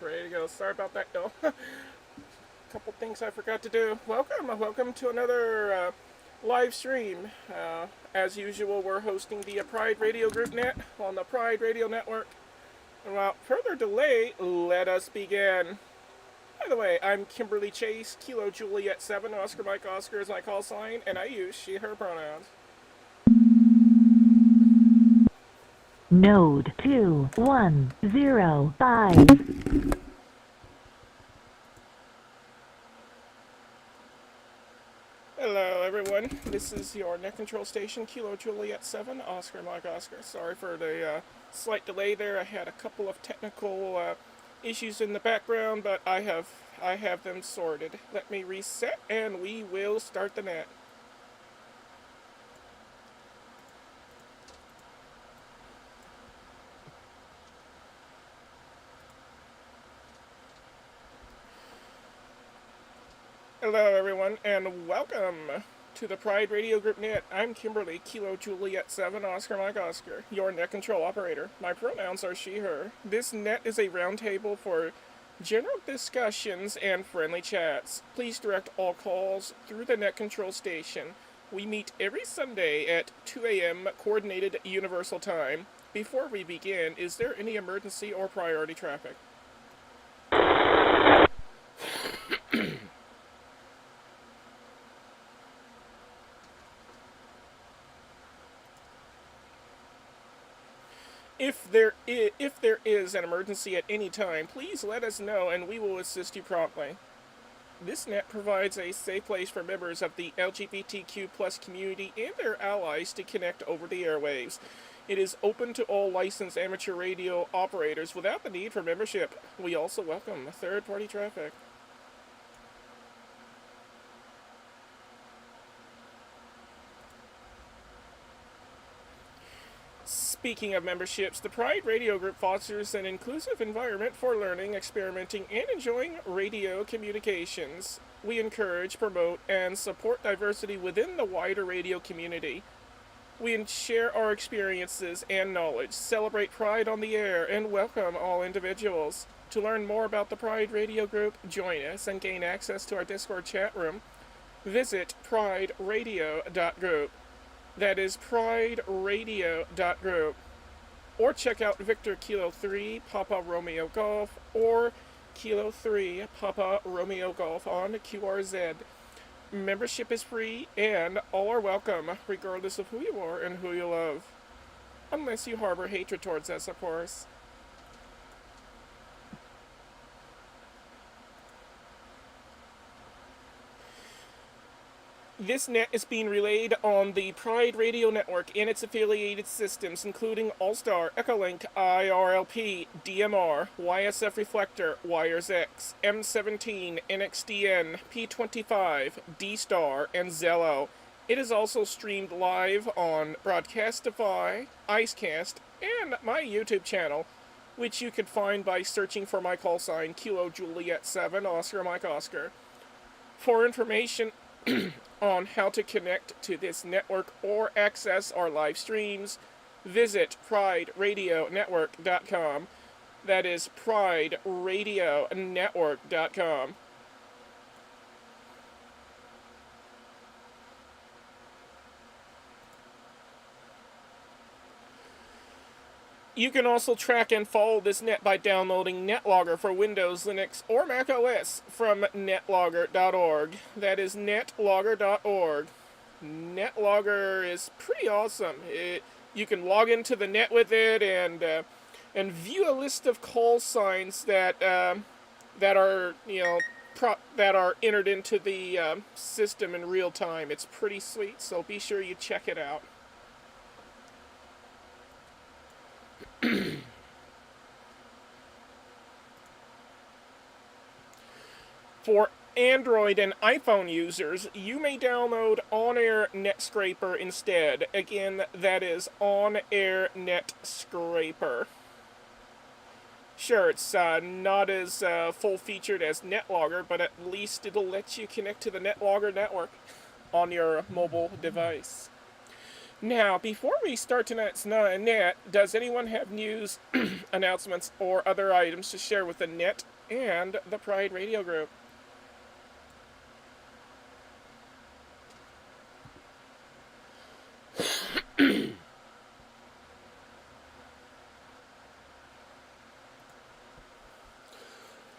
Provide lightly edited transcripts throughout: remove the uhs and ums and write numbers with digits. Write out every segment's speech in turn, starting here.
Ready to go. Sorry about that, though. Couple things I forgot to do. Welcome to another live stream. As usual, we're hosting the Pride Radio Group Net on the Pride Radio Network. And without further delay, let us begin. By the way, I'm Kimberly Chase, Kilo Juliet 7, Oscar Mike Oscar is my call sign, and I use she, her pronouns. Node 2105. Hello, everyone. This is your net control station, Kilo Juliet 7, Oscar Mike Oscar. Sorry for the slight delay there. I had a couple of technical issues in the background, but I have them sorted. Let me reset, and we will start the net. Hello, everyone, and welcome to the Pride Radio Group Net. I'm Kimberly, Kilo Juliet 7, Oscar Mike Oscar, your net control operator. My pronouns are she, her. This net is a roundtable for general discussions and friendly chats. Please direct all calls through the net control station. We meet every Sunday at 2 a.m. Coordinated Universal Time. Before we begin, is there any emergency or priority traffic? If there is an emergency at any time, please let us know and we will assist you promptly. This net provides a safe place for members of the LGBTQ plus community and their allies to connect over the airwaves. It is open to all licensed amateur radio operators without the need for membership. We also welcome third-party traffic. Speaking of memberships, the Pride Radio Group fosters an inclusive environment for learning, experimenting, and enjoying radio communications. We encourage, promote, and support diversity within the wider radio community. We share our experiences and knowledge, celebrate Pride on the air, and welcome all individuals. To learn more about the Pride Radio Group, join us, and gain access to our Discord chat room, visit prideradio.group. That is prideradio.group. Or check out Victor Kilo 3 Papa Romeo Golf or Kilo 3 Papa Romeo Golf on QRZ. Membership is free and all are welcome, regardless of who you are and who you love. Unless you harbor hatred towards us, of course. This net is being relayed on the Pride Radio Network and its affiliated systems, including All-Star, Echolink, IRLP, DMR, YSF Reflector, WiresX, M17, NXDN, P25, D-Star, and Zello. It is also streamed live on Broadcastify, Icecast, and my YouTube channel, which you can find by searching for my call sign, Kilo Juliet 7, Oscar Mike Oscar. For information on how to connect to this network or access our live streams, visit prideradionetwork.com. That is prideradionetwork.com. You can also track and follow this net by downloading NetLogger for Windows, Linux, or Mac OS from netlogger.org. That is netlogger.org. NetLogger is pretty awesome. You can log into the net with it and view a list of call signs that are entered into the system in real time. It's pretty sweet, so be sure you check it out. For Android and iPhone users, you may download On-Air NetScraper instead. Again, that is On-Air NetScraper. Sure, it's not as full-featured as NetLogger, but at least it'll let you connect to the NetLogger network on your mobile device. Now, before we start tonight's net, does anyone have news, announcements, or other items to share with the net and the Pride Radio Group.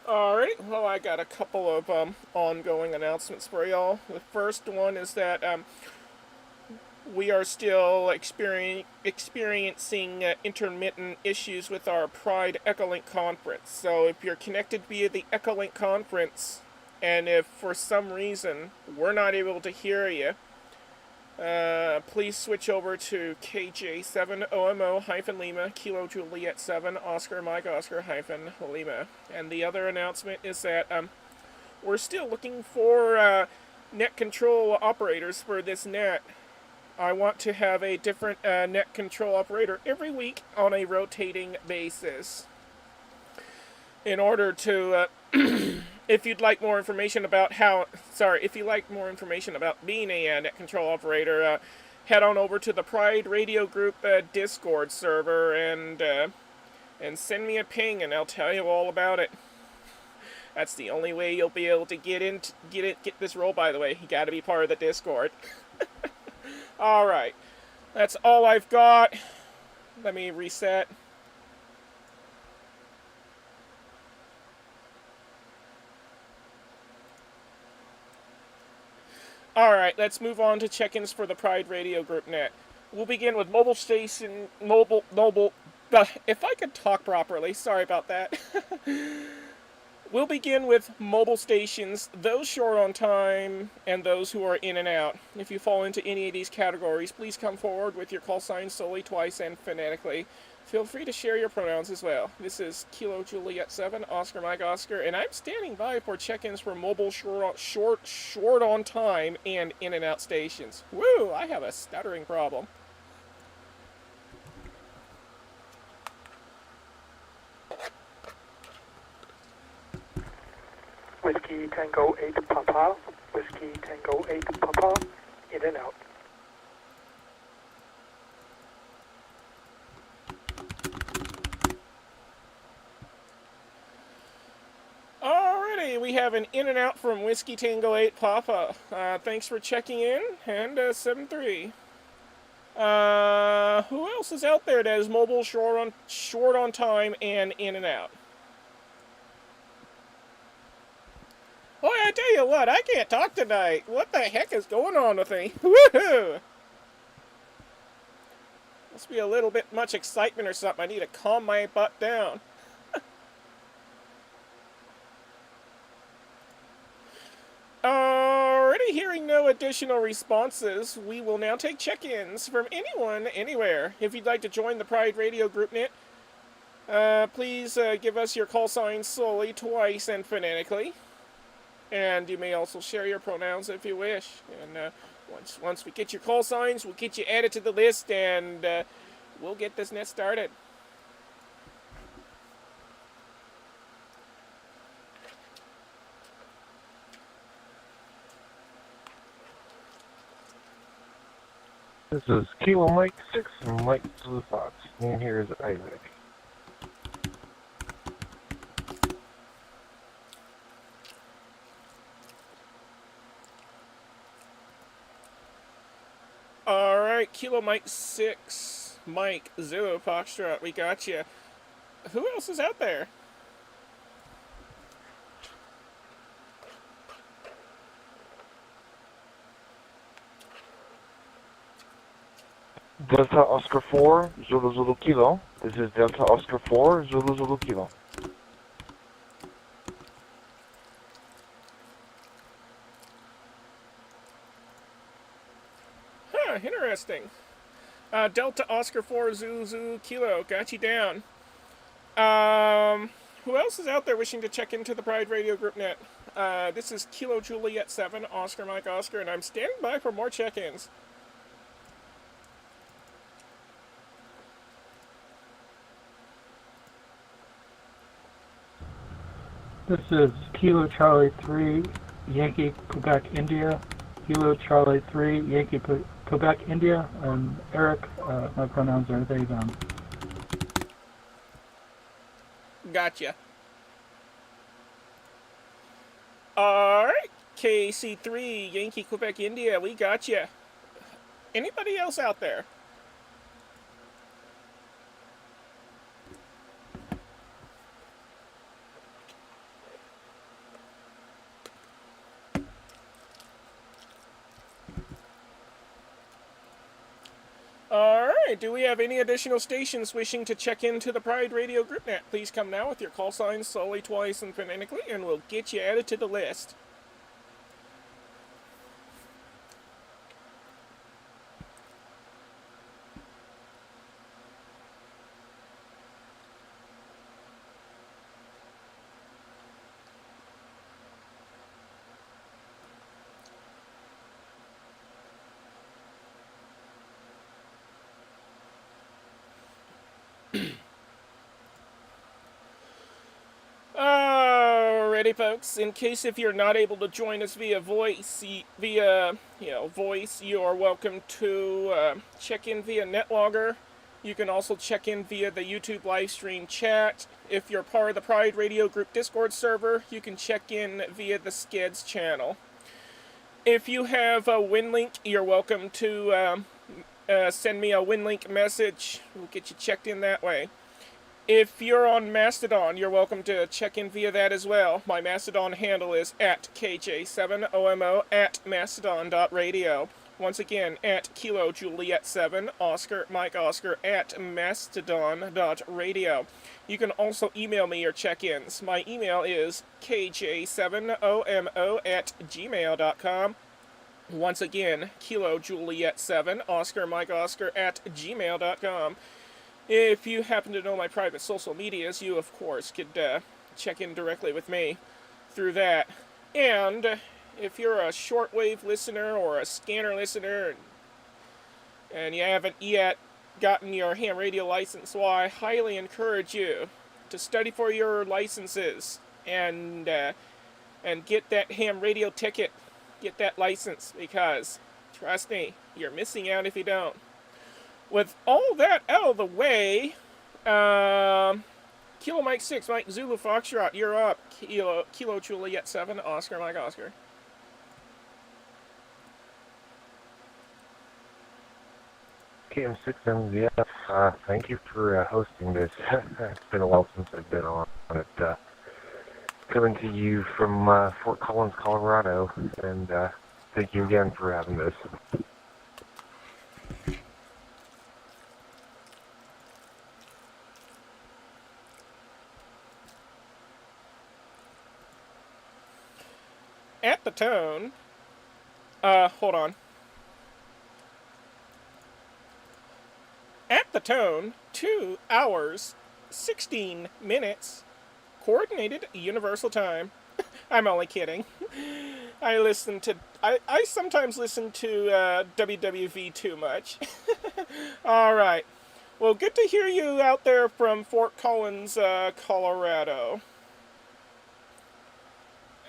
Alright, well, I got a couple of ongoing announcements for y'all. The first one is that we are still experiencing intermittent issues with our Pride Echolink conference. So if you're connected via the Echolink conference, and if for some reason we're not able to hear you, please switch over to KJ7OMO-Lima, Kilo Juliet 7, Oscar Mike Oscar-Lima. And the other announcement is that we're still looking for net control operators for this net. I want to have a different net control operator every week on a rotating basis. In order to, if you'd like more information about being a net control operator, head on over to the Pride Radio Group Discord server and send me a ping, and I'll tell you all about it. That's the only way you'll be able to get this role. By the way, you got to be part of the Discord. Alright, that's all I've got. Let me reset. Alright, let's move on to check-ins for the Pride Radio Group Net. We'll begin with if I could talk properly, sorry about that. We'll begin with mobile stations, those short on time, and those who are in and out. If you fall into any of these categories, please come forward with your call sign solely, twice, and phonetically. Feel free to share your pronouns as well. This is Kilo Juliet 7, Oscar Mike Oscar, and I'm standing by for check-ins for mobile short on time and in and out stations. Woo, I have a stuttering problem. Whiskey Tango 8 Papa, Whiskey Tango 8 Papa, in and out. Alrighty, we have an in and out from Whiskey Tango 8 Papa. Thanks for checking in, and 7-3. Who else is out there that is mobile short on time and in and out? Boy, I tell you what, I can't talk tonight. What the heck is going on with me? Woohoo! Must be a little bit much excitement or something. I need to calm my butt down. Already hearing no additional responses, we will now take check-ins from anyone, anywhere. If you'd like to join the Pride Radio Group Net, please give us your call sign solely, twice, and phonetically. And you may also share your pronouns if you wish. And once we get your call signs, we'll get you added to the list, and we'll get this net started. This is Kilo Mike 6 and Mike Blue Fox, and here is Isaac. Alright, Kilo Mike 6, Mike, Zulu, Foxtrot, we got you. Who else is out there? Delta Oscar 4, Zulu Zulu Kilo. This is Delta Oscar 4, Zulu Zulu Kilo. Huh, interesting. Delta Oscar 4, Zulu Zulu Kilo, got you down. Who else is out there wishing to check into the Pride Radio Group Net? This is Kilo Juliet 7, Oscar Mike Oscar, and I'm standing by for more check-ins. This is Kilo Charlie 3, Yankee Quebec India. Kilo Charlie 3, Yankee Quebec India. I'm Eric. My pronouns are they, them. Gotcha. Alright, KC3, Yankee, Quebec, India, we got you. Anybody else out there? Alright, do we have any additional stations wishing to check into the Pride Radio group net? Please come now with your call signs slowly, twice, and phonetically, and we'll get you added to the list. Alrighty, folks. In case if you're not able to join us via voice, you are welcome to check in via NetLogger. You can also check in via the YouTube live stream chat. If you're part of the Pride Radio Group Discord server, you can check in via the Skeds channel. If you have a WinLink, you're welcome to send me a WinLink message. We'll get you checked in that way. If you're on Mastodon, you're welcome to check in via that as well. My Mastodon handle is at KJ7OMO at mastodon.radio. Once again, at Kilo Juliet 7, Oscar Mike Oscar at mastodon.radio. You can also email me your check-ins. My email is kj7omo at gmail.com. Once again, Kilo Juliet 7, Oscar Mike Oscar at gmail.com. If you happen to know my private social medias, you of course could check in directly with me through that. And if you're a shortwave listener or a scanner listener and you haven't yet gotten your ham radio license, well, I highly encourage you to study for your licenses and get that ham radio ticket, get that license, because trust me, you're missing out if you don't. With all that out of the way, Kilo Mike 6, Mike Zulu Foxtrot, you're up. Kilo Juliet 7, Oscar Mike Oscar. KM6MZF, thank you for hosting this. It's been a while since I've been on it. Coming to you from Fort Collins, Colorado, and thank you again for having this. At the tone, hold on. At the tone, 2 hours, 16 minutes, coordinated universal time. I'm only kidding. I sometimes listen to WWV too much. Alright. Well, good to hear you out there from Fort Collins, Colorado.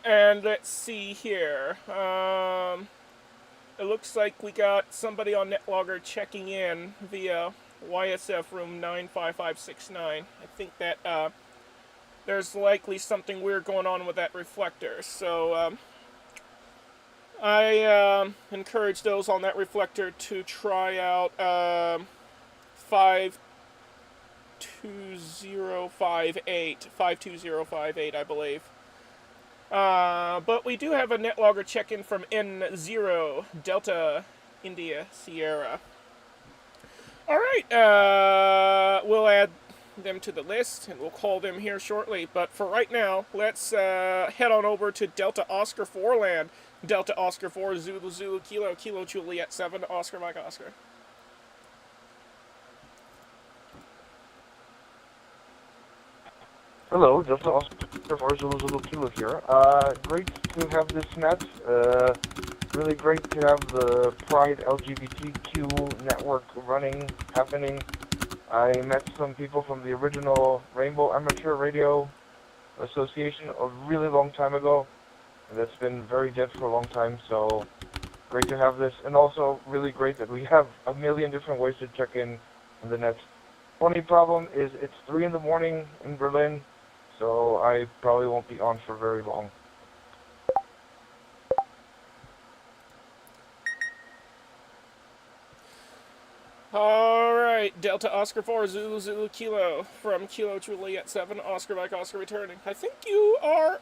And let's see here. It looks like we got somebody on NetLogger checking in via YSF room 95569. I think that there's likely something weird going on with that reflector. So I encourage those on that reflector to try out 52058, I believe. But we do have a NetLogger check-in from N0, Delta, India, Sierra. Alright, we'll add them to the list, and we'll call them here shortly. But for right now, let's head on over to Delta Oscar 4 land. Delta Oscar 4, Zulu Zulu Kilo, Kilo Juliet 7, Oscar Mike Oscar. Hello, Delta Oscar 4 Zulu Kilo here. Great to have this net. Really great to have the Pride LGBTQ network happening. I met some people from the original Rainbow Amateur Radio Association a really long time ago. That's been very dead for a long time, so great to have this. And also really great that we have a million different ways to check in the net. Only problem is it's 3 in the morning in Berlin, so I probably won't be on for very long. Alright, Delta Oscar 4, Zulu Zulu Kilo, from Kilo Juliet 7, Oscar Mike Oscar returning. I think you are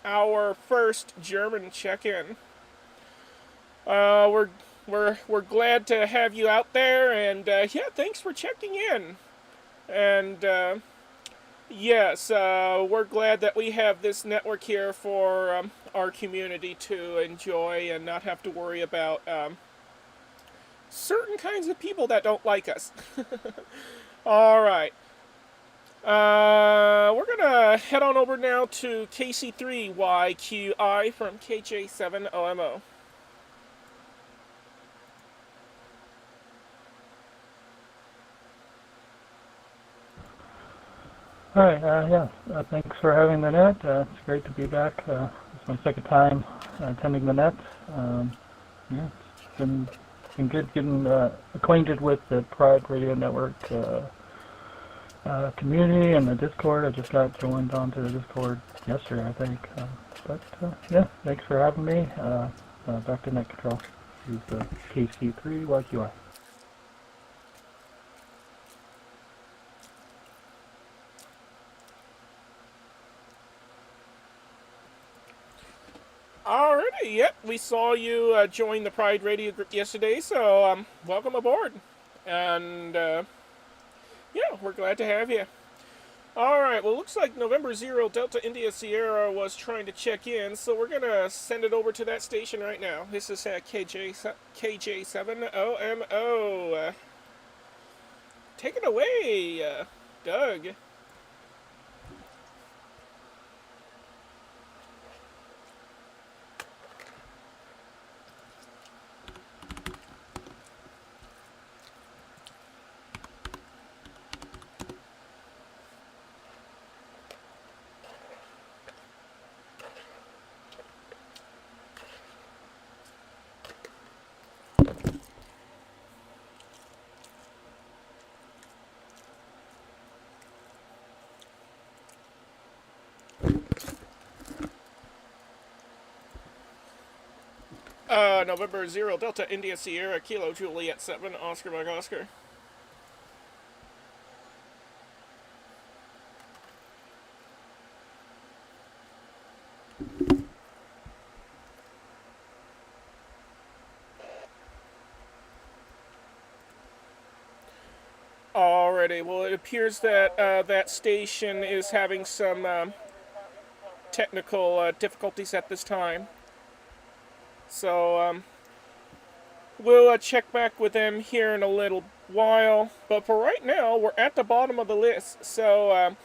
our first German check-in. We're glad to have you out there, and yeah, thanks for checking in. And yes, we're glad that we have this network here for our community to enjoy and not have to worry about certain kinds of people that don't like us. All right. We're gonna head on over now to KC3YQI from KJ7OMO. Hi, thanks for having the net. It's great to be back. It's my second time attending the net. Yeah, it's been good getting acquainted with the Pride Radio Network community and the Discord. I just got joined onto the Discord yesterday, I think. Yeah, thanks for having me. Back to net control. Use the KC3YQI. Alrighty, yep, we saw you join the Pride Radio group yesterday, so welcome aboard. And yeah, we're glad to have you. Alright, well, looks like November 0 Delta India Sierra was trying to check in, so we're going to send it over to that station right now. This is KJ7OMO. Take it away, Doug. November 0 Delta India Sierra Kilo Juliet 7 Oscar Mike Oscar. Alrighty, well, it appears that that station is having some technical difficulties at this time. So we'll check back with them here in a little while. But for right now, we're at the bottom of the list. So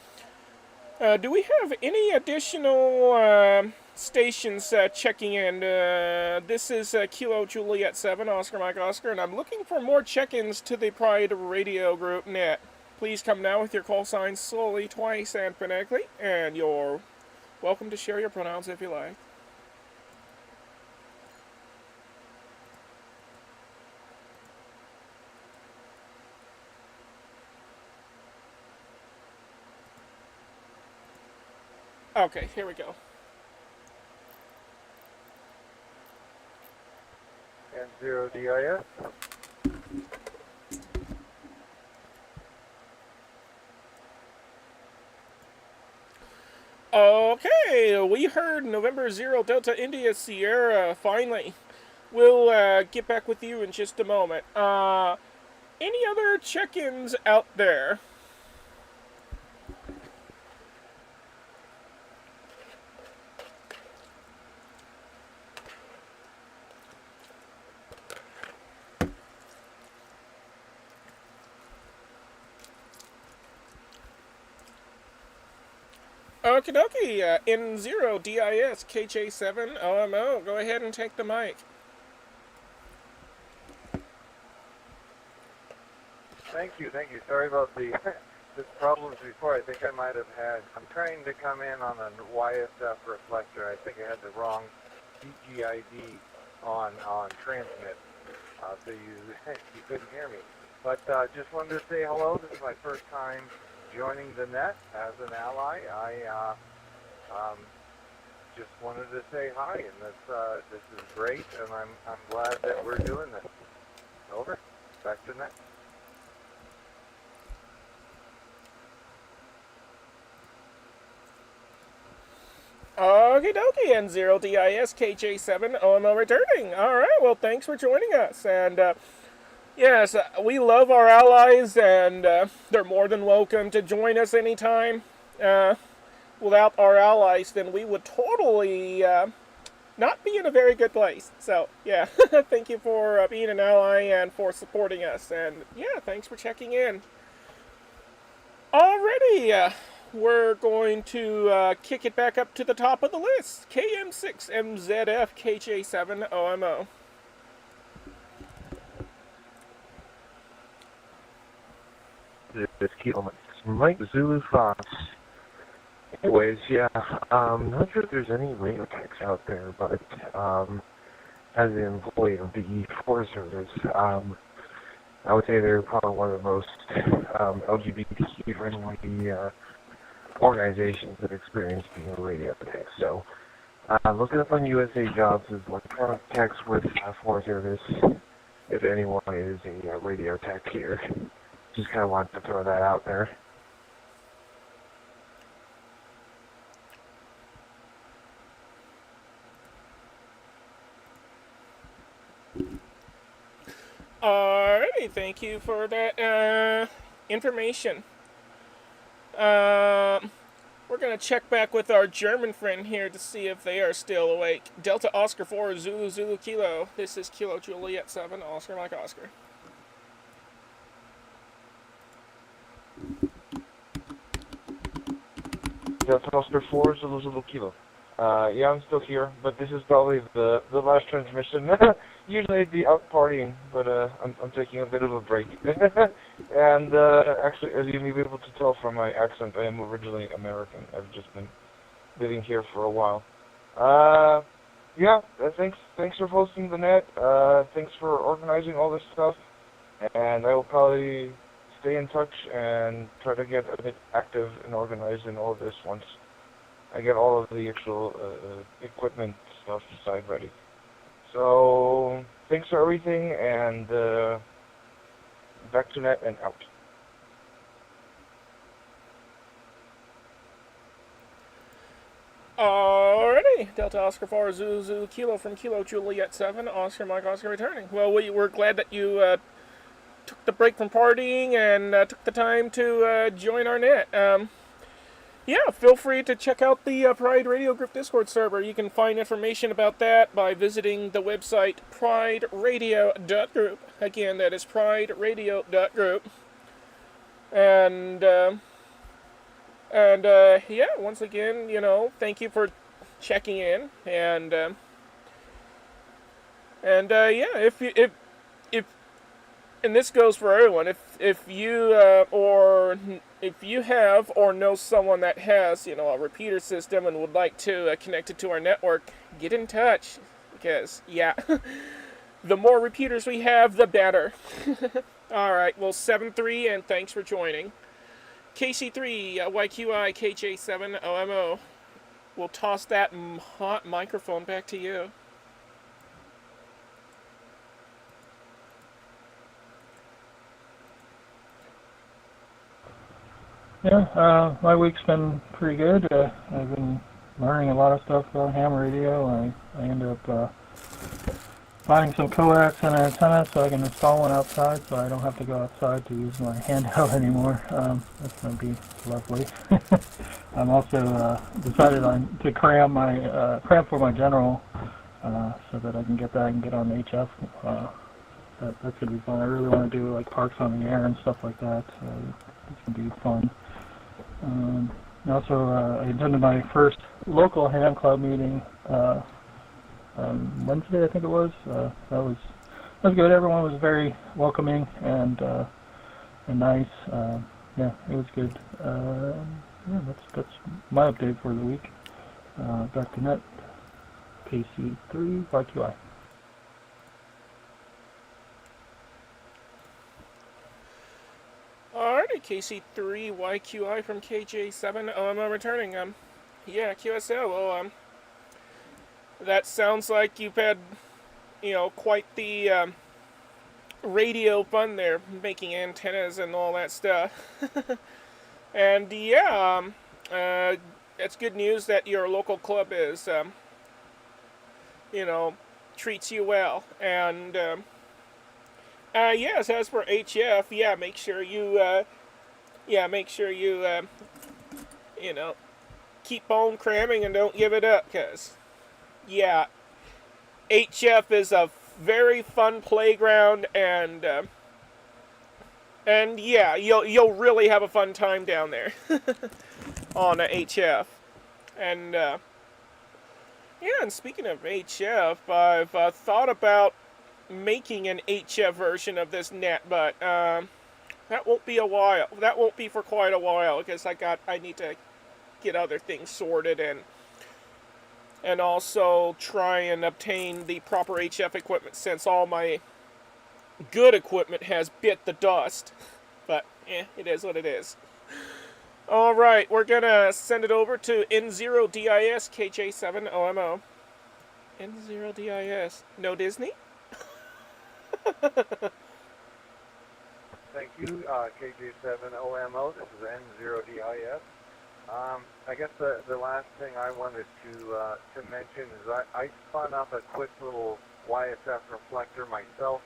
do we have any additional stations checking in? This is Kilo Juliet 7, Oscar Mike Oscar, and I'm looking for more check-ins to the Pride Radio Group net. Please come now with your call signs slowly, twice, and phonetically, and you're welcome to share your pronouns if you like. Okay, here we go. And 0 DIS. Okay, we heard November 0 Delta India Sierra, finally. We'll get back with you in just a moment. Any other check-ins out there? Okie dokie, N0 DIS KJ7 OMO, go ahead and take the mic. Thank you. Sorry about the problems before. I think I might have had. I'm trying to come in on a YSF reflector. I think I had the wrong DGID on transmit, so you couldn't hear me. But just wanted to say hello. This is my first time joining the net as an ally. I just wanted to say hi, and this is great, and I'm glad that we're doing this. Over. Back to net. Okie dokie, N0DIS KJ7OMO returning. Alright, well, thanks for joining us. And, yes, we love our allies, and they're more than welcome to join us anytime. Without our allies, then we would totally not be in a very good place. So, yeah, thank you for being an ally and for supporting us. And, yeah, thanks for checking in. Alrighty, we're going to kick it back up to the top of the list. KM6MZF KJ7OMO. This is Kilo Mike Zulu Fox. Anyways, yeah, not sure if there's any radio techs out there, but as an employee of the Forest Service, I would say they're probably one of the most LGBTQ friendly organizations that experience being a radio tech. So, look it up on USA Jobs as electronic techs with Forest Service, if anyone is a radio tech here. Just kind of wanted to throw that out there. Alrighty, thank you for that information. We're gonna check back with our German friend here to see if they are still awake. Delta Oscar 4 Zulu Zulu Kilo. This is Kilo Juliet 7 Oscar Mike Oscar. Delta Oscar 4 Zulu Zulu Kilo. Yeah, I'm still here, but this is probably the last transmission. Usually I'd be out partying, but I'm taking a bit of a break. And actually, as you may be able to tell from my accent, I am originally American. I've just been living here for a while. Yeah, thanks for hosting the net. Thanks for organizing all this stuff. And I will probably stay in touch and try to get a bit active and organized in all of this once I get all of the actual equipment stuff side ready. So, thanks for everything, and back to net and out. Alrighty, Delta Oscar 4 Zulu Zulu Kilo from Kilo Juliet 7 Oscar Mike Oscar returning. Well, we're glad that you took the break from partying and took the time to join our net. Yeah, feel free to check out the Pride Radio Group Discord server. You can find information about that by visiting the website prideradio.group. Again, that is prideradio.group. And yeah, once again, thank you for checking in. And yeah, if and this goes for everyone. If you if you have or know someone that has a repeater system and would like to connect it to our network, get in touch, because yeah, the more repeaters we have, the better. All right, well, 7-3, and thanks for joining. KC3 YQI KJ7 OMO. We'll toss that hot microphone back to you. Yeah, my week's been pretty good. I've been learning a lot of stuff about ham radio. I ended up buying some coax and an antenna so I can install one outside, so I don't have to go outside to use my handheld anymore. That's going to be lovely. I'm also decided on to cram for my general so that I can get that and get on HF. That's going to be fun. I really want to do like parks on the air and stuff like that. It's going to be fun. Also, I attended my first local ham club meeting Wednesday, I think it was. That was good. Everyone was very welcoming and nice. Yeah, it was good. Yeah, that's my update for the week. Back to net. KC3 YQI. Alrighty, KC3 YQI from KJ7 OMO returning. Yeah, QSL. Well, that sounds like you've had, quite the radio fun there, making antennas and all that stuff. And yeah, it's good news that your local club is, you know, treats you well. And yes, as for HF, yeah, make sure you, you know, keep on cramming and don't give it up, cause yeah, HF is a very fun playground, and yeah, you'll really have a fun time down there on HF. And yeah, and speaking of HF, I've thought about making an HF version of this net, but that won't be a while. That won't be for quite a while because I need to get other things sorted and also try and obtain the proper HF equipment since all my good equipment has bit the dust. But it is what it is. Alright, we're gonna send it over to N0DIS KJ7OMO. N0DIS. No Disney? Thank you, KJ7OMO. This is N0DIS. I guess the last thing I wanted to mention is I spun up a quick little YSF reflector myself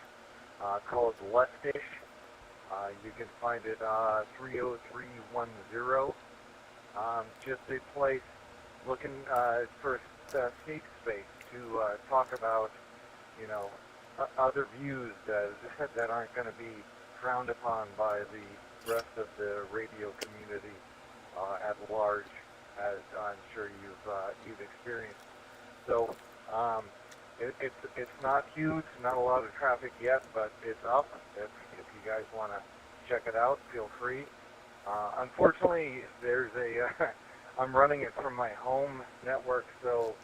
called Leftish. You can find it 30310. Just a place looking for a safe space to talk about, you know, other views that aren't going to be frowned upon by the rest of the radio community at large, as I'm sure you've experienced. So it's not huge, not a lot of traffic yet, but it's up. If you guys want to check it out, feel free. Unfortunately, there's I'm running it from my home network, so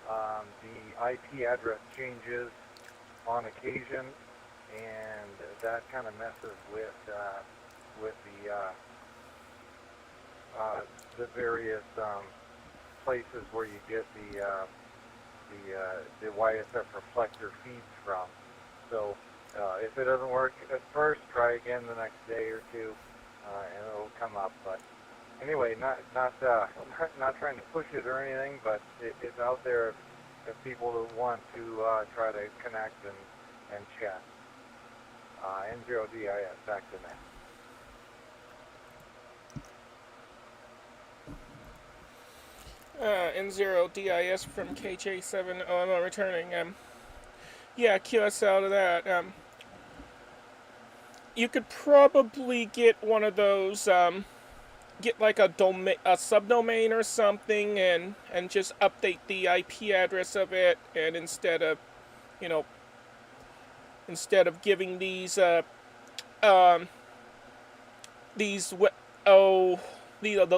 the IP address changes on occasion, and that kind of messes with the various places where you get the YSF reflector feeds from. So if it doesn't work at first, try again the next day or two, and it'll come up. But anyway, not trying to push it or anything, but it's out there if people want to try to connect and chat. N0DIS, back to that. N0DIS from KJ7OMO returning. Yeah, QS out of that. You could probably get one of those, get like a subdomain or something, and just update the IP address of it, and instead of giving these the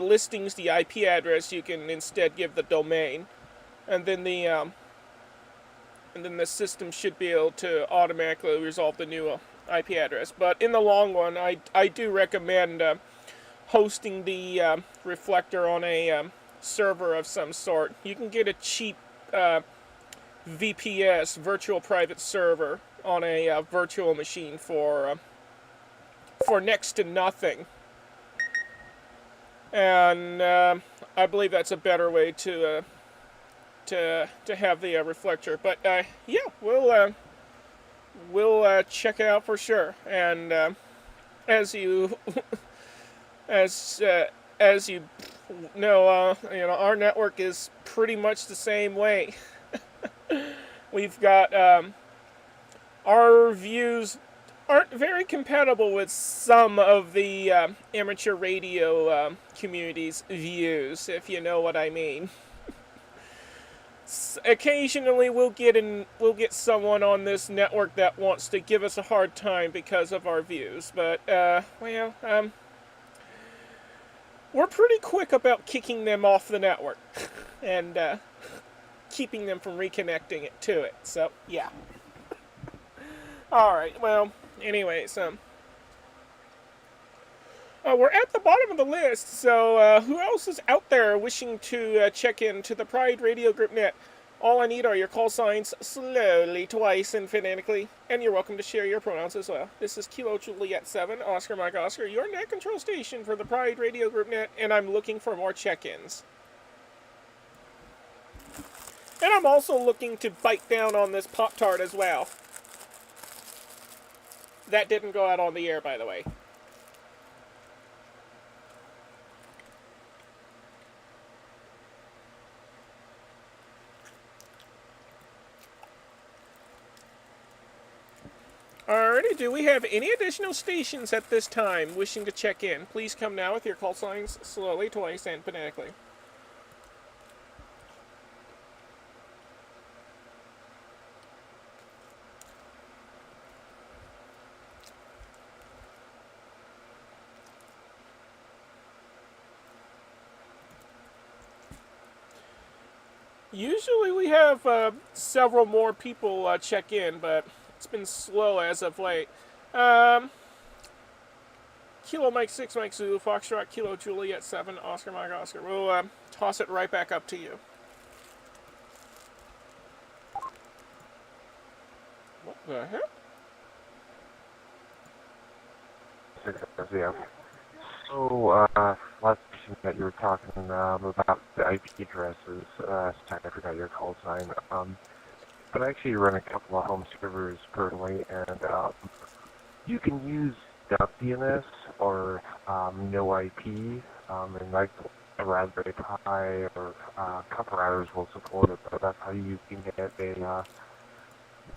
listings the IP address, you can instead give the domain, and then the system should be able to automatically resolve the new IP address. But in the long run, I do recommend hosting the reflector on a server of some sort. You can get a cheap VPS, virtual private server, on a virtual machine for next to nothing. And I believe that's a better way to have the reflector. But yeah, we'll check it out for sure. And as you know, our network is pretty much the same way. We've got our views aren't very compatible with some of the amateur radio community's views, if you know what I mean. Occasionally we'll get someone on this network that wants to give us a hard time because of our views, but we're pretty quick about kicking them off the network and keeping them from reconnecting it to it. So yeah. Alright, well, anyways, we're at the bottom of the list, so who else is out there wishing to check into the Pride Radio Group Net? All I need are your call signs slowly, twice, and phonetically, and you're welcome to share your pronouns as well. This is Kilo Juliet 7, Oscar Mike Oscar, your net control station for the Pride Radio Group Net, and I'm looking for more check-ins. And I'm also looking to bite down on this Pop-Tart as well. That didn't go out on the air, by the way. Alrighty, do we have any additional stations at this time wishing to check in? Please come now with your call signs slowly, twice, and phonetically. Usually we have several more people check in, but it's been slow as of late. Kilo Mike 6, Mike Zulu, Foxtrot, Kilo Juliet 7, Oscar Mike Oscar. We'll toss it right back up to you. What the heck? Yeah. So, last question that you were talking about the IP addresses, sorry, I forgot your call sign. But I actually run a couple of home servers currently, and you can use DNS or no IP, and like a Raspberry Pi or copper routers will support it, but that's how you can get a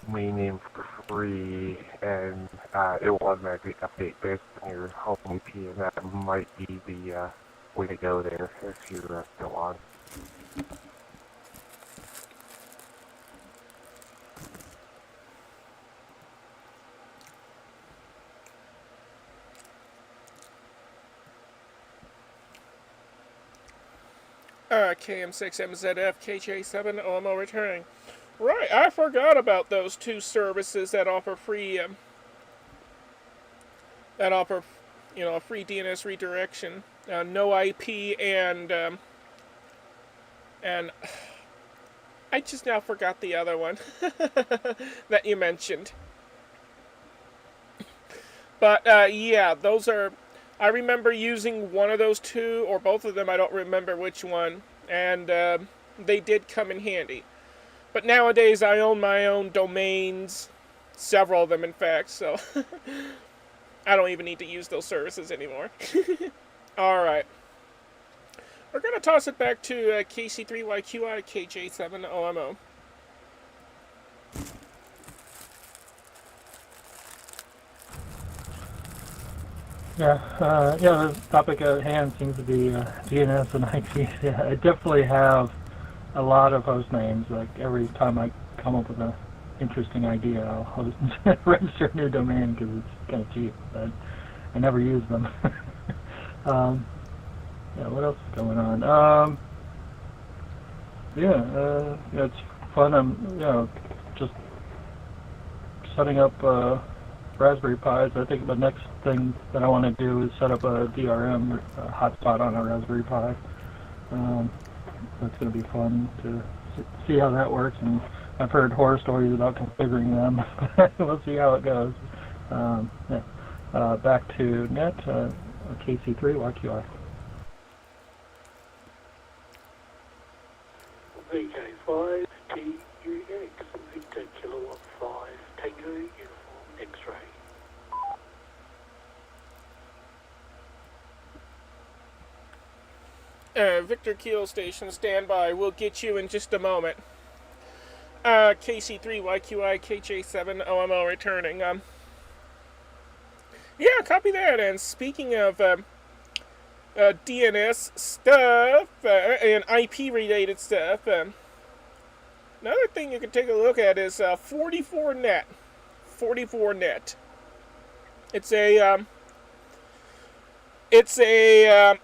domain name for free, and it will automatically update based on your home IP, and that might be the way to go there if you're still on. KM6MZF, KJ7, OMO returning. Right, I forgot about those two services that offer free, a free DNS redirection. No IP and I just now forgot the other one that you mentioned. But yeah, those are. I remember using one of those two, or both of them. I don't remember which one, and they did come in handy. But nowadays, I own my own domains, several of them, in fact. So I don't even need to use those services anymore. All right. We're going to toss it back to KC3YQI KJ7OMO. Yeah, the topic at hand seems to be DNS and IP. Yeah, I definitely have a lot of host names. Like every time I come up with an interesting idea, I'll register a new domain because it's kind of cheap, but I never use them. Yeah, what else is going on? Yeah, it's fun. I'm, just setting up Raspberry Pis. I think the next thing that I want to do is set up a DRM hotspot on a Raspberry Pi. That's going to be fun to see how that works, and I've heard horror stories about configuring them. We'll see how it goes. Yeah. Back to net, KC3YQI. VK5 TUX, Victor Kilowatt 5, Tango Uniform X-Ray. Victor Kilo Station, standby. We'll get you in just a moment. KC3YQI KJ7OMO returning. Yeah, copy that. And speaking of DNS stuff and IP related stuff, another thing you can take a look at is 44net. 44net. It's a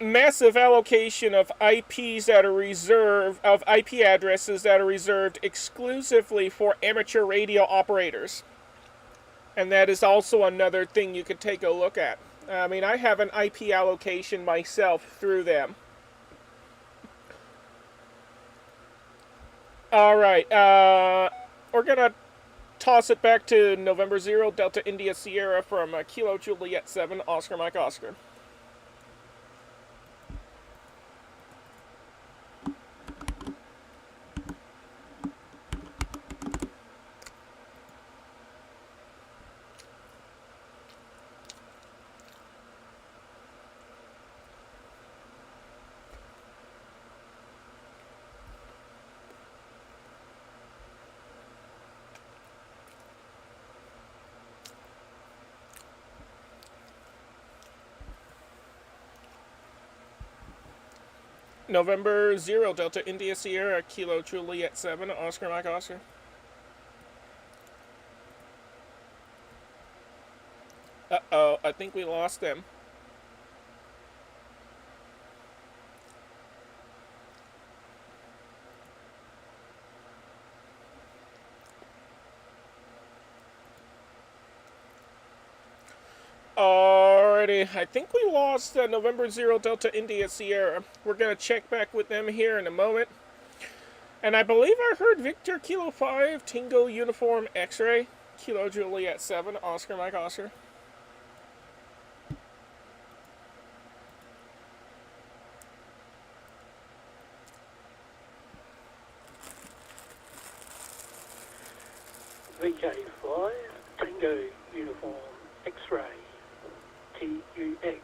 massive allocation of IPs that are reserved, of IP addresses that are reserved exclusively for amateur radio operators. And that is also another thing you could take a look at. I mean, I have an IP allocation myself through them. All right. We're gonna toss it back to November 0, Delta India Sierra from Kilo Juliet 7, Oscar Mike Oscar. November 0, Delta India Sierra, Kilo Juliet 7, Oscar Mike Oscar. Uh-oh, I think we lost them. Alrighty, I think we lost November 0 Delta India Sierra. We're going to check back with them here in a moment. And I believe I heard Victor Kilo 5, Tango Uniform X-Ray, Kilo Juliet 7, Oscar Mike Oscar. VK5, Tango Uniform X-Ray, TUX.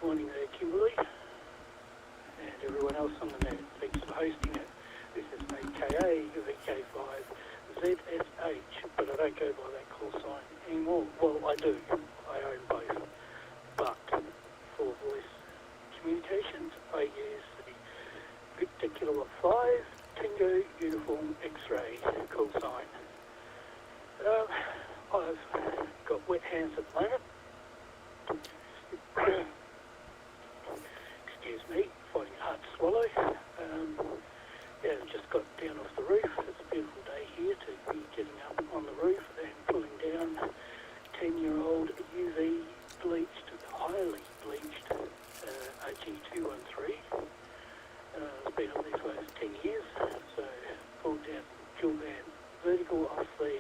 Morning there, Kimberly, and everyone else on the net. Thanks for hosting it. This is AKA VK5 ZSH, but I don't go by that call sign anymore. Well, I do. I own both. But for voice communications, I use the Victor Kilo 5 Tango Uniform X-Ray call sign. I've got wet hands at the moment. Excuse me, finding it hard to swallow. Yeah, I've just got down off the roof. It's a beautiful day here to be getting up on the roof and pulling down 10-year-old UV bleached, highly bleached RG213. It's been on there for over 10 years, so pulled down dual band vertical off the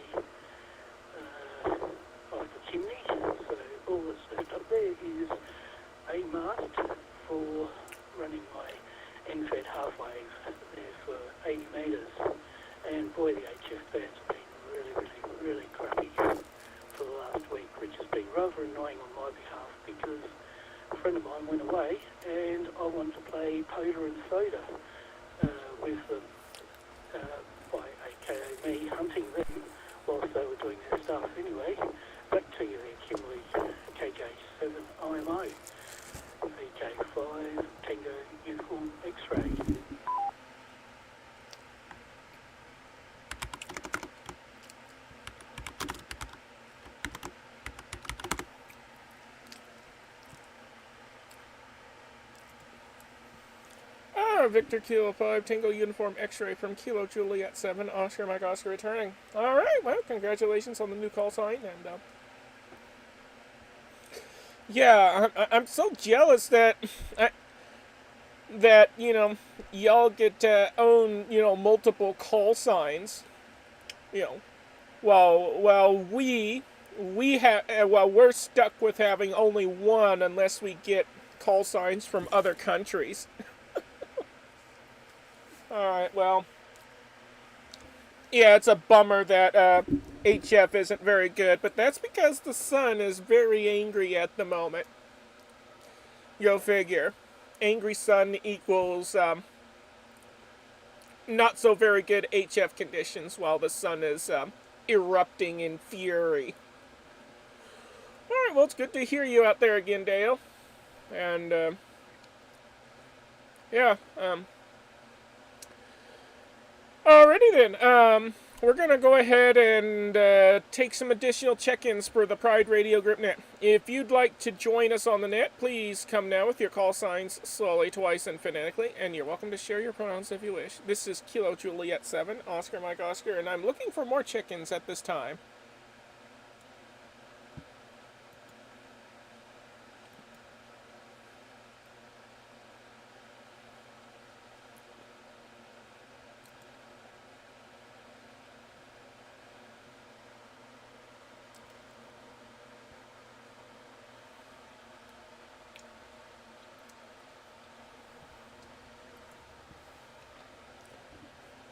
chimney. So all that's left up there is a mast for running my NFED half wave there for 80 metres. And boy, the HF bands have been really crappy for the last week, which has been rather annoying on my behalf because a friend of mine went away and I wanted to play Poda and Soda with them by aka me hunting them whilst they were doing their stuff. Anyway, back to you there, Kimberly, KJ7 IMO, VK5 Tango Uniform X-Ray. Victor Kilo 5, Tango Uniform X-Ray from Kilo Juliet 7, Oscar Mike Oscar returning. Alright, well, congratulations on the new call sign, and, yeah, I'm so jealous that, you know, y'all get to own, you know, multiple call signs, you know, while we're stuck with having only one unless we get call signs from other countries. Alright, well, yeah, it's a bummer that HF isn't very good, but that's because the sun is very angry at the moment. Go figure. Angry sun equals not so very good HF conditions while the sun is erupting in fury. Alright, well, it's good to hear you out there again, Dale. And, yeah, alrighty then, we're going to go ahead and take some additional check-ins for the Pride Radio Group Net. If you'd like to join us on the net, please come now with your call signs slowly, twice, and phonetically, and you're welcome to share your pronouns if you wish. This is Kilo Juliet 7, Oscar Mike Oscar, and I'm looking for more check-ins at this time.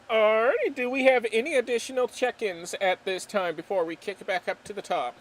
Alrighty, do we have any additional check-ins at this time before we kick it back up to the top?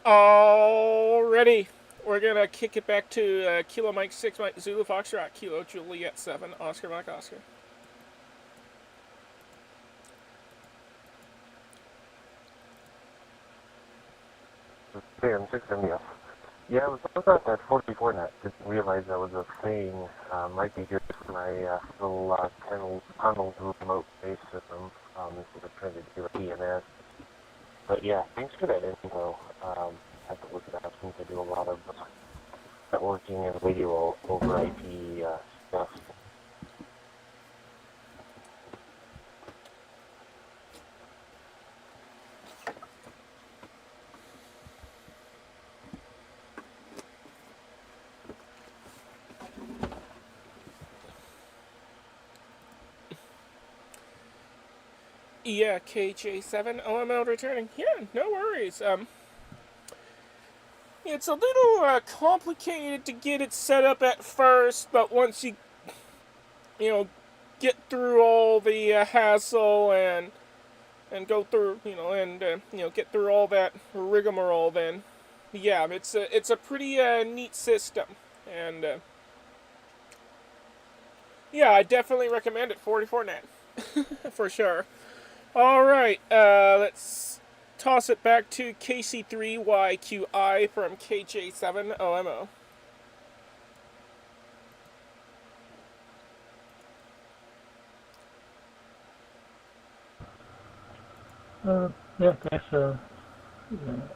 Alrighty, we're gonna kick it back to Kilo Mike 6 Mike Zulu Foxtrot, Kilo Juliet 7 Oscar Mike Oscar. Sam, 670F. Yeah, I was looking at that 44 net. Didn't realize that was a thing. Might be good for my little tunnel remote base system instead of trying to do a EMS. But yeah, thanks for that info. I have to look it up since I do a lot of networking and radio over IP stuff. Yeah, KJ7 OML returning. Yeah, no worries. It's a little complicated to get it set up at first, but once you know, get through all the hassle and go through, get through all that rigmarole, then yeah, it's a pretty neat system, and yeah, I definitely recommend it. 44net for sure. All right, let's toss it back to KC3YQI from KJ7OMO. Yeah, thanks.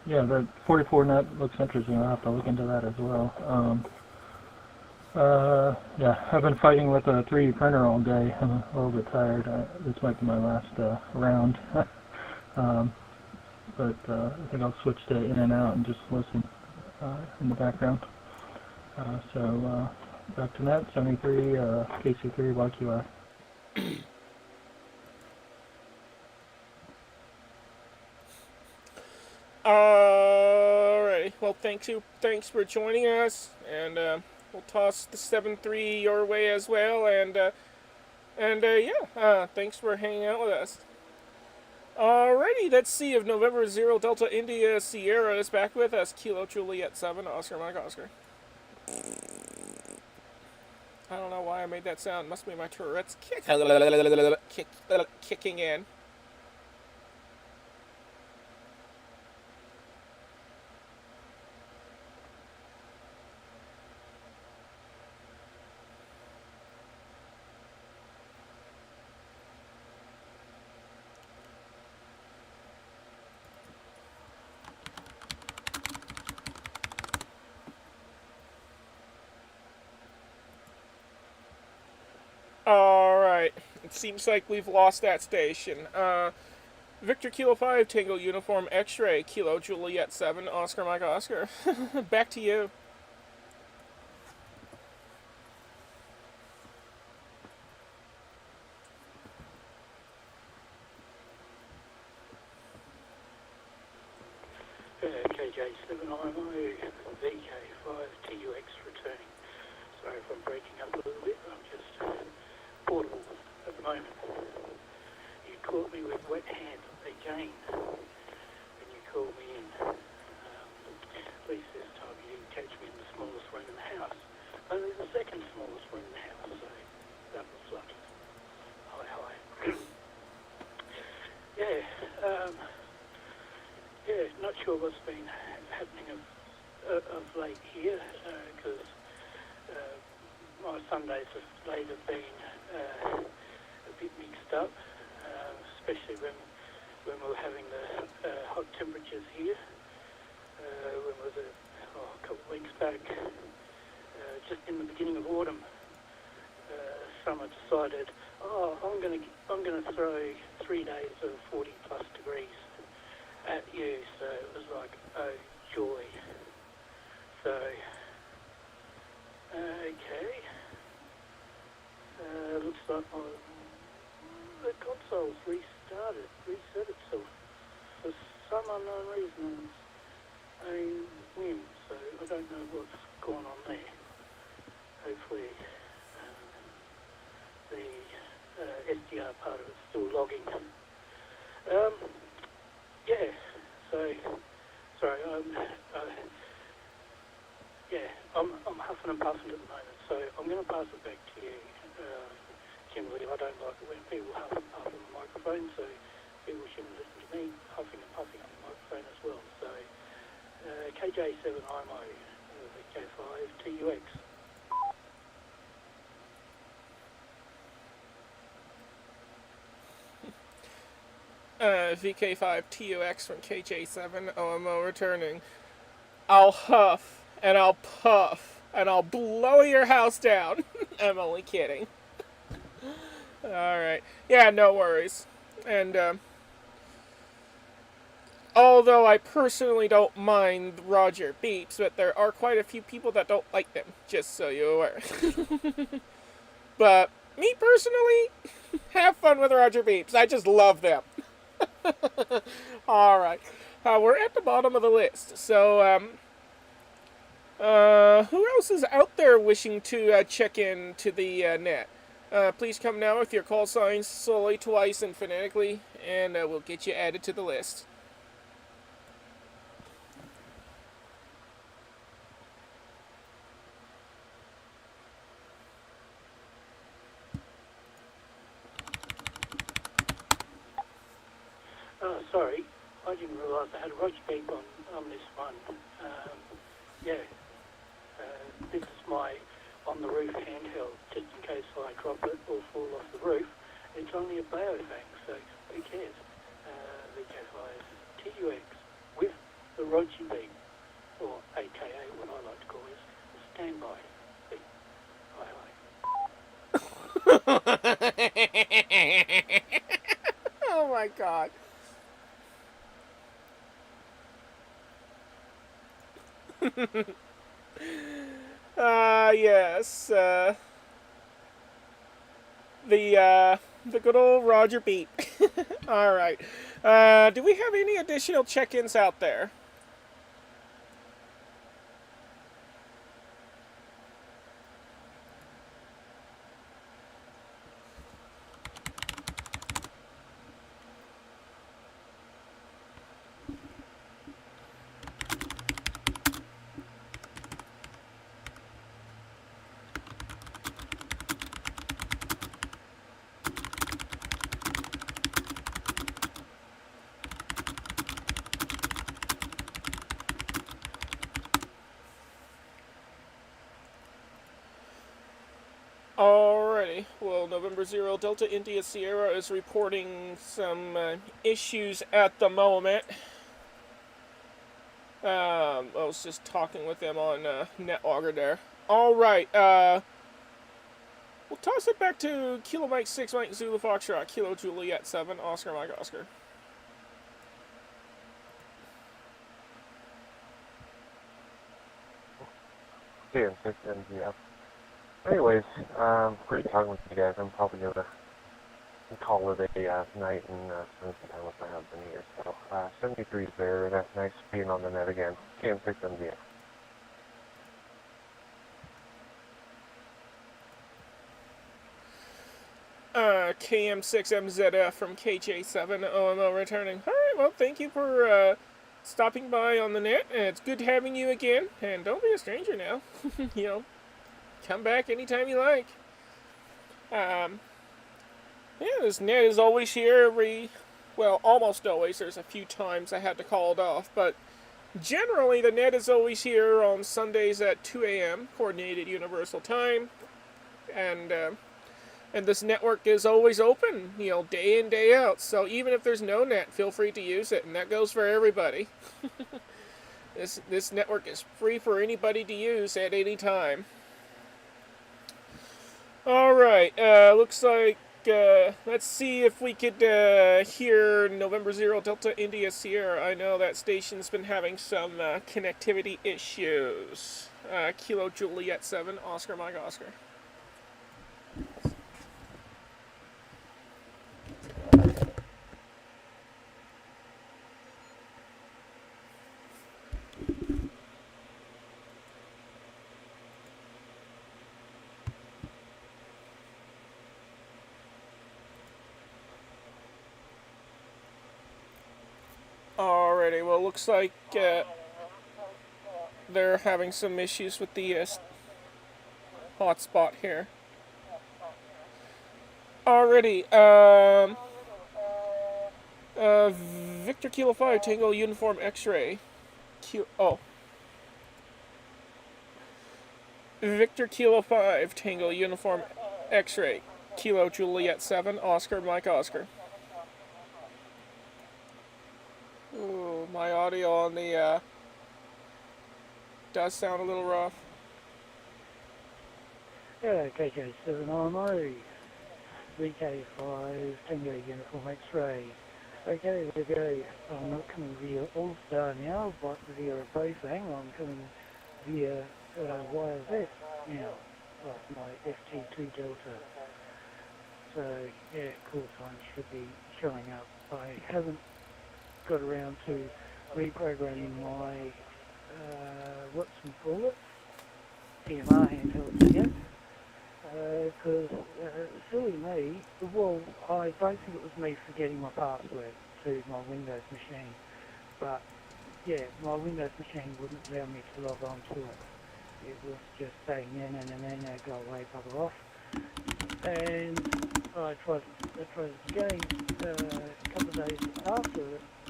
Yeah, the 44 net looks interesting. I'll have to look into that as well. Yeah, I've been fighting with a 3D printer all day. I'm a little bit tired. This might be my last round. But I think I'll switch to in and out and just listen in the background. So back to net, 73, KC3, YQI. Alright, well, thanks for joining us, and we'll toss the 7-3 your way as well, and yeah, thanks for hanging out with us. Alrighty, let's see if November 0 Delta India Sierra is back with us. Kilo Juliet 7 Oscar Mike Oscar. I don't know why I made that sound. Must be my Tourette's kicking in. Alright, it seems like we've lost that station. Victor Kilo 5, Tango Uniform X-Ray, Kilo Juliet 7, Oscar Mike Oscar. Back to you. KJ7IMO, VK5TUX returning. Sorry if I'm breaking up a little bit, I'm just portable at the moment. You caught me with wet hands again when you called me in. At least this time you didn't catch me in the smallest room in the house. Only the second smallest room in the house, so that was lucky. Hi. Yeah, not sure what's been happening of late here, because my Sundays of late have been a bit mixed up, especially when we were having the hot temperatures here. When was it? A couple of weeks back, just in the beginning of autumn, summer decided, I'm going to throw 3 days of 40 plus degrees at you. So it was like, oh joy. but the console's reset itself for some unknown reason. A win, so I don't know what's going on there. Hopefully the SDR part of it's still logging. Yeah, so, sorry, I'm huffing and puffing at the moment, so I'm going to pass it back to you, Kimberly. I don't like it when people huff and puff on the microphone, so people shouldn't listen to me huffing and puffing on the microphone as well. So, KJ7IMO, VK5TUX. VK5TUX from KJ7OMO returning. I'll huff and I'll puff and I'll blow your house down. I'm only kidding. Alright. Yeah, no worries. And, although I personally don't mind Roger beeps, but there are quite a few people that don't like them, just so you're aware. But, me personally, have fun with Roger beeps. I just love them. Alright. We're at the bottom of the list. So, who else is out there wishing to check in to the net? Please come now with your call signs slowly, twice, and phonetically, and we'll get you added to the list. Oh, sorry, I didn't realise I had a Roger beep on this one. This is my on-the-roof handheld, just in case I drop it or fall off the roof. It's only a Baofang, so who cares? VK5 TUX with the Roger beep, or AKA what I like to call is a standby beep. Oh my god. Yes, the good old Roger beep. Alright. Do we have any additional check-ins out there? Alrighty, well, November 0 Delta India Sierra is reporting some issues at the moment. I was just talking with them on NetLogger there. Alright, we'll toss it back to Kilo Mike 6 Mike Zulu Foxtrot, Kilo Juliet 7, Oscar Mike Oscar. Yeah, 6 MGF. Anyways, great talking with you guys. I'm probably gonna call it a night and spend some time with my husband here. So, 73 is there. That's nice being on the net again. KM6 MGF. KM6MZF from KJ7OMO returning. Alright, well, thank you for stopping by on the net. It's good having you again. And don't be a stranger now. You know, come back anytime you like. Yeah, this net is always here well, almost always. There's a few times I had to call it off. But generally, the net is always here on Sundays at 2 a.m., Coordinated Universal Time. And this network is always open, you know, day in, day out. So even if there's no net, feel free to use it. And that goes for everybody. This network is free for anybody to use at any time. Alright, looks like, let's see if we could hear November 0 Delta India Sierra. I know that station's been having some connectivity issues. Kilo Juliet 7, Oscar Mike Oscar. Alrighty, well, looks like they're having some issues with the hotspot here. Alrighty, Victor Kilo 5, Tango Uniform X-Ray. Victor Kilo 5, Tango Uniform X-Ray. Kilo Juliet 7, Oscar Mike Oscar. Ooh, my audio on the, does sound a little rough. Yeah, KK7 RMO, VK5, Tango Uniform X-Ray. Okay, there we go. I'm not coming via All-Star now, but via a Bofang. I'm coming via YZ now, like my FT2 Delta. So, yeah, call sign should be showing up. I haven't got around to reprogramming my, what's we call it, DMR handheld yet. Because, silly me, well, I don't think it was me forgetting my password to my Windows machine, but, yeah, my Windows machine wouldn't allow me to log on to it. It was just saying, no, go away, bugger off. And I tried it again a couple of days after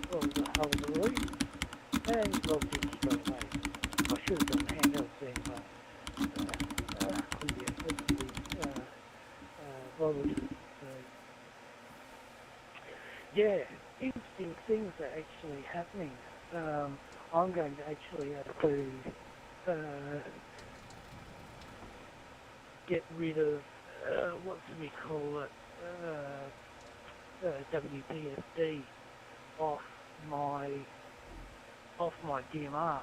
the whole release, and logged in straight away. I should have done the handheld thing, but couldn't be effectively bothered. So, yeah, interesting things are actually happening. I'm going to actually have to get rid of what do we call it, WPSD off my DMR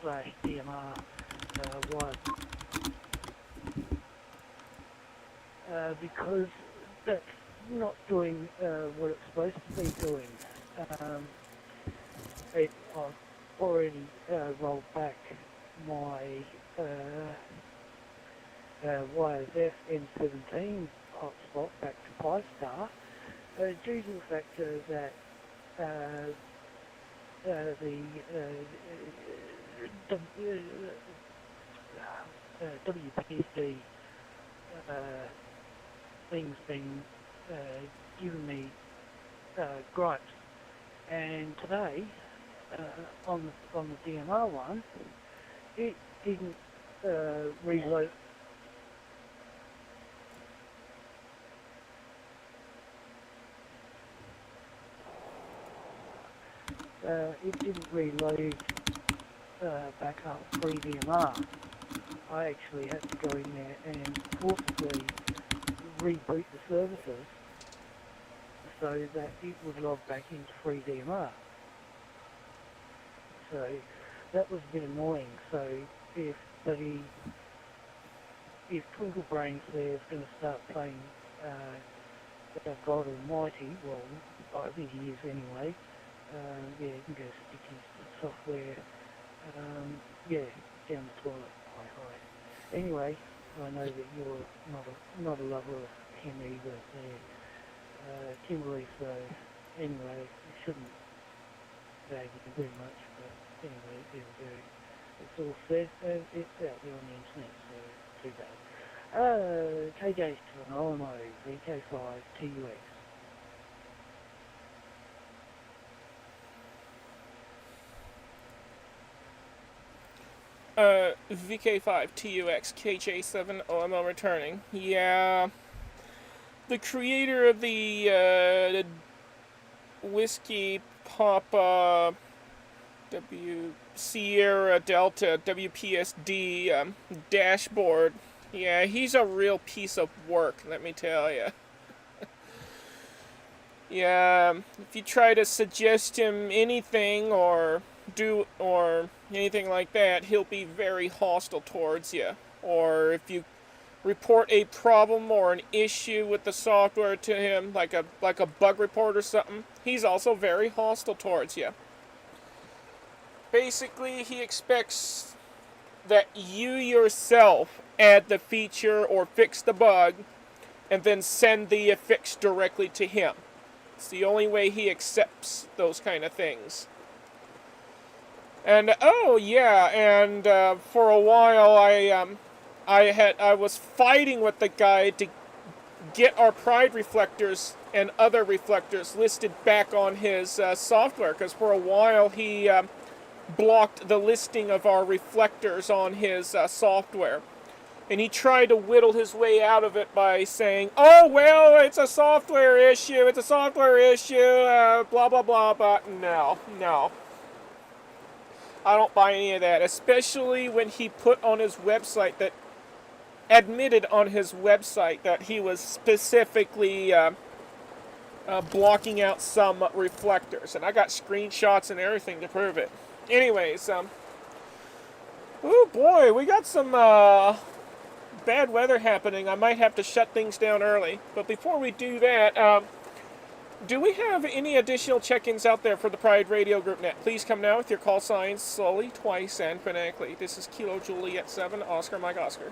slash DMR one, because that's not doing what it's supposed to be doing. I've already rolled back my YSF N17 hotspot back to Pi-Star due to the fact that the WPSD thing's been giving me gripes, and today on the DMR one, it didn't reload. It didn't reload back up free DMR. I actually had to go in there and forcibly reboot the services so that it would log back into free DMR. So that was a bit annoying. So if Twinkle Brains there is going to start playing God Almighty, well, I think he is anyway. Yeah, you can go stick his software, down the toilet, hi. Anyway, I know that you're not a lover of him either there, Kimberly, so anyway, it shouldn't bag you too much, but anyway, there we go. It's all said, it's out there on the internet, so too bad. KJ's to an OMO, VK5, TUX. VK5 TUX KJ7 OMO returning. Yeah, the creator of the Whiskey Papa Sierra Delta WPSD dashboard. Yeah, he's a real piece of work, let me tell you. Yeah, if you try to suggest him anything or anything like that, he'll be very hostile towards you. Or if you report a problem or an issue with the software to him, like a bug report or something, he's also very hostile towards you. Basically, he expects that you yourself add the feature or fix the bug and then send the fix directly to him. It's the only way he accepts those kind of things. And oh yeah, and for a while I was fighting with the guy to get our Pride reflectors and other reflectors listed back on his software, because for a while he blocked the listing of our reflectors on his software. And he tried to whittle his way out of it by saying, oh, well, it's a software issue, blah, blah, blah, but no. I don't buy any of that, especially when he put on his website that, admitted on his website that he was specifically blocking out some reflectors. And I got screenshots and everything to prove it. Anyways, oh boy, we got some bad weather happening. I might have to shut things down early. But before we do that, do we have any additional check-ins out there for the Pride Radio Group Net? Please come now with your call signs slowly, twice, and phonetically. This is Kilo Juliet 7, Oscar Mike Oscar.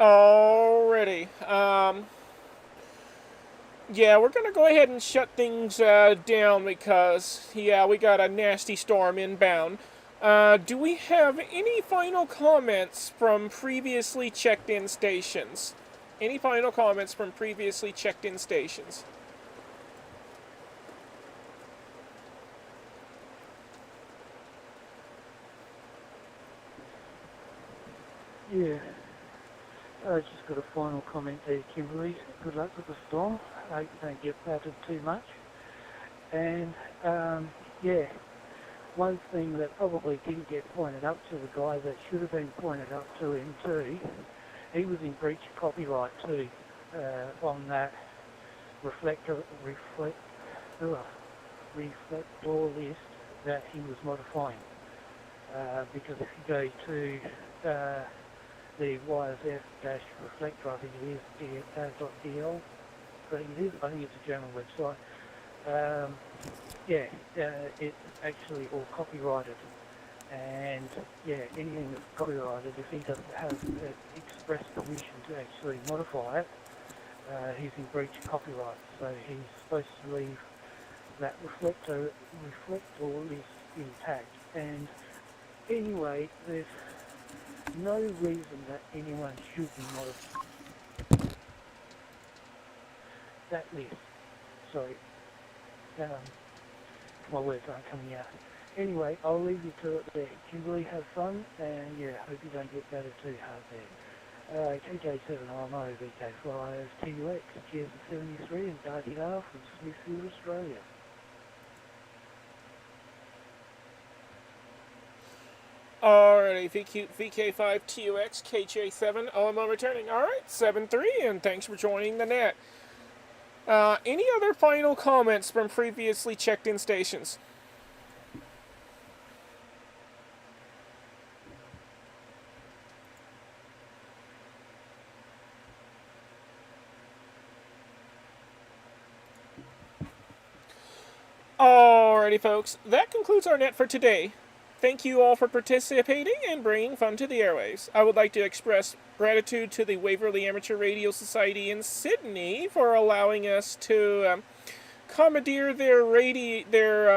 Alrighty. Yeah, we're going to go ahead and shut things down because, yeah, we got a nasty storm inbound. Do we have any final comments from previously checked-in stations? Any final comments from previously checked-in stations? Yeah. I just got a final comment there, Kimberly. Good luck with the storm. I hope you don't get battered too much. And, yeah, one thing that probably didn't get pointed up to the guy that should have been pointed up to him too, he was in breach of copyright too, on that reflector list that he was modifying. Because if you go to the YSF-reflector, I think it is, .dl, I think it's a German website. It's actually all copyrighted. And yeah, anything that's copyrighted, if he doesn't have express permission to actually modify it, he's in breach of copyright. So he's supposed to leave that reflector list intact. And anyway, there's no reason that anyone should be modifying that list. Sorry, my words aren't coming out. Anyway, I'll leave you to it there. Kimberly, have fun, and yeah, hope you don't get battered too hard there. KJ7RMO, VK Flyers, TUX, Cheers at 73, and Darty R from Smithfield, Australia. Alrighty, VK5TUX, KJ7, OMO returning. Alright, 7-3, and thanks for joining the net. Any other final comments from previously checked-in stations? Alrighty, folks, that concludes our net for today. Thank you all for participating and bringing fun to the airwaves. I would like to express gratitude to the Waverley Amateur Radio Society in Sydney for allowing us to commandeer their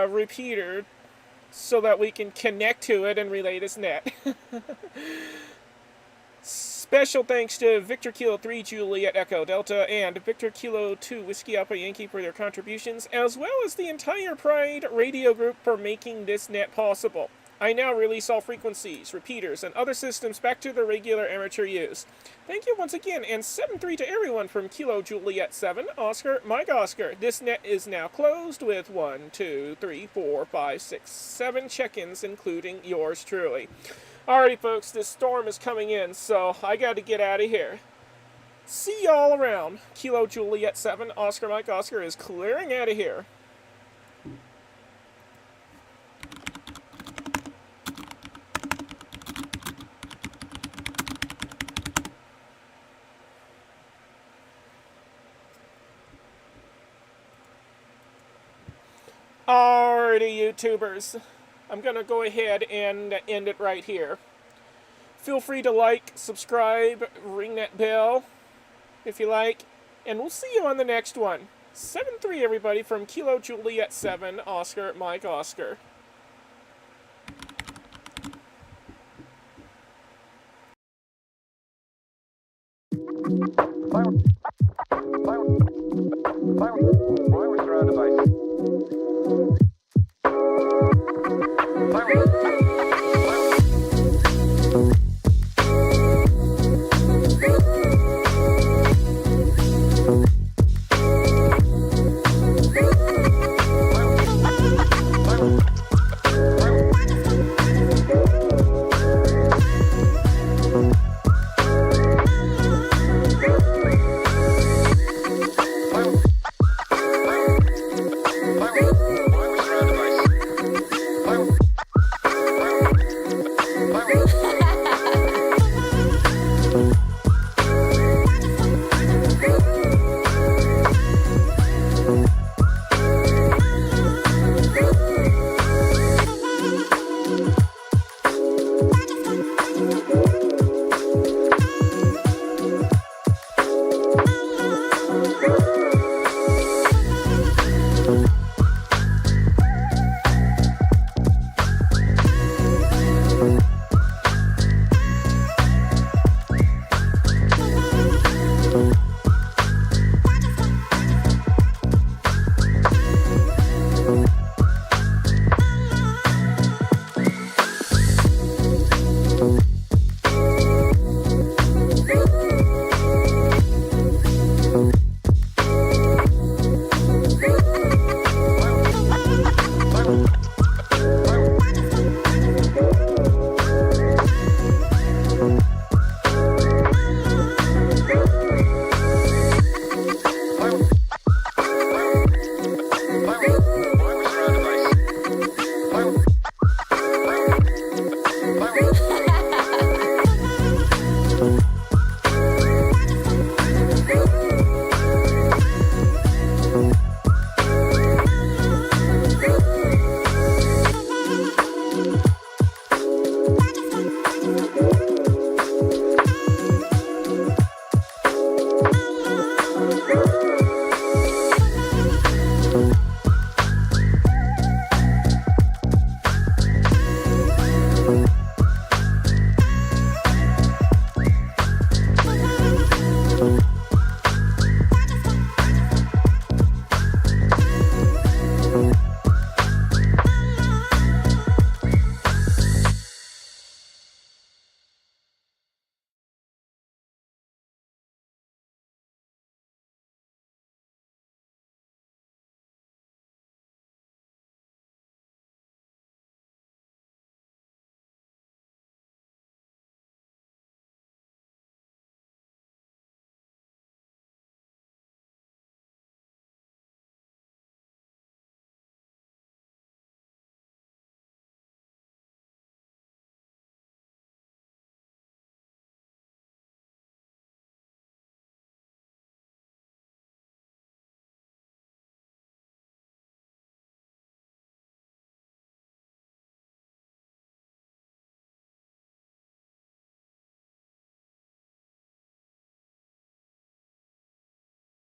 repeater so that we can connect to it and relay this net. Special thanks to Victor Kilo 3 Juliet Echo Delta and Victor Kilo 2 Whiskey Alpha Yankee for their contributions, as well as the entire Pride Radio Group for making this net possible. I now release all frequencies, repeaters, and other systems back to their regular amateur use. Thank you once again, and 7-3 to everyone from Kilo Juliet 7, Oscar, Mike Oscar. This net is now closed with 1, 2, 3, 4, 5, 6, 7 check-ins, including yours truly. Alrighty, folks, this storm is coming in, so I gotta get out of here. See y'all around. Kilo Juliet 7, Oscar, Mike Oscar is clearing out of here. Alrighty, YouTubers. I'm gonna go ahead and end it right here. Feel free to like, subscribe, ring that bell if you like, and we'll see you on the next one. 7-3, everybody, from Kilo Juliet 7, Oscar, Mike, Oscar. Fire.